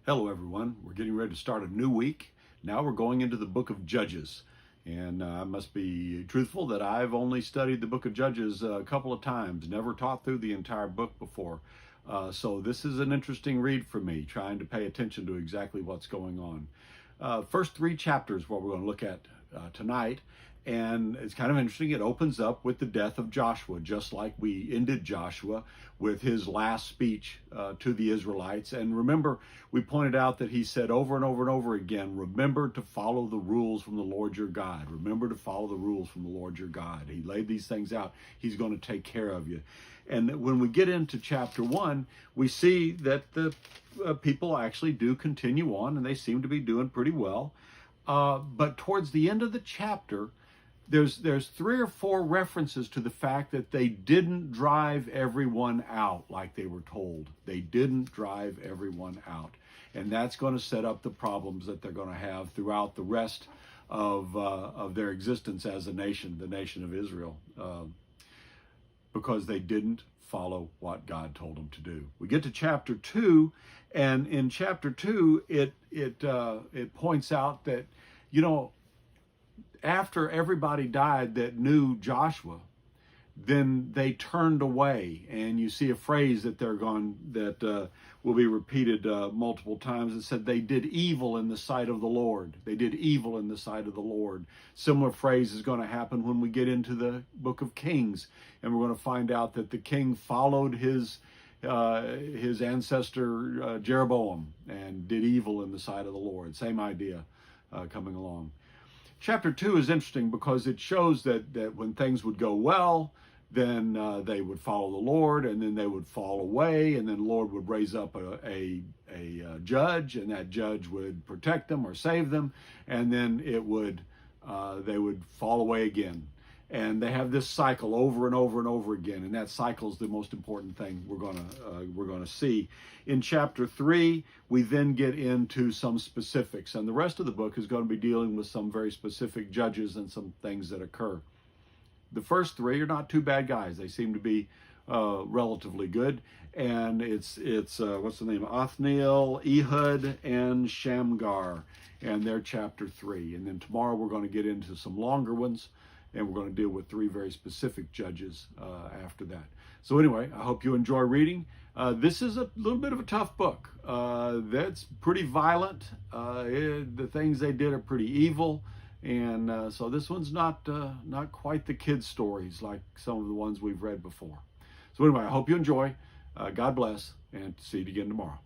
Hello everyone, we're getting ready to start a new week. Now we're going into the book of Judges. And I must be truthful that I've only studied the book of Judges a couple of times, never taught through the entire book before. So this is an interesting read for me, trying to pay attention to exactly what's going on. First three chapters, what we're going to look at tonight. And it's kind of interesting. It opens up with the death of Joshua, just like we ended Joshua with his last speech to the Israelites. And remember, we pointed out that he said over and over and over again, remember to follow the rules from the Lord your God. Remember to follow the rules from the Lord your God. He laid these things out. He's going to take care of you. And when we get into chapter 1, we see that the people actually do continue on, and they seem to be doing pretty well. But towards the end of the chapter, there's 3 or 4 references to the fact that they didn't drive everyone out like they were told. They didn't drive everyone out. And that's going to set up the problems that they're going to have throughout the rest of their existence as a nation, the nation of Israel, because they didn't follow what God told them to do. We get to chapter 2, and in chapter 2, it points out that, after everybody died that knew Joshua, then they turned away. And you see a phrase that will be repeated multiple times. It said they did evil in the sight of the Lord. They did evil in the sight of the Lord. Similar phrase is going to happen when we get into the book of Kings, and we're going to find out that the king followed his ancestor Jeroboam and did evil in the sight of the Lord. Same idea coming along. Chapter 2 is interesting because it shows that when things would go well, then they would follow the Lord, and then they would fall away, and then the Lord would raise up a judge, and that judge would protect them or save them, and then they would fall away again. And they have this cycle over and over and over again, and that cycle is the most important thing we're gonna see. In chapter 3, we then get into some specifics, and the rest of the book is going to be dealing with some very specific judges and some things that occur. The first 3 are not too bad guys. They seem to be relatively good, and it's what's the name? Othniel, Ehud, and Shamgar, and they're chapter 3. And then tomorrow we're going to get into some longer ones, and we're going to deal with 3 very specific judges after that. So anyway, I hope you enjoy reading. This is a little bit of a tough book. That's pretty violent. The things they did are pretty evil. And so this one's not quite the kids' stories like some of the ones we've read before. So anyway, I hope you enjoy. God bless, and see you again tomorrow.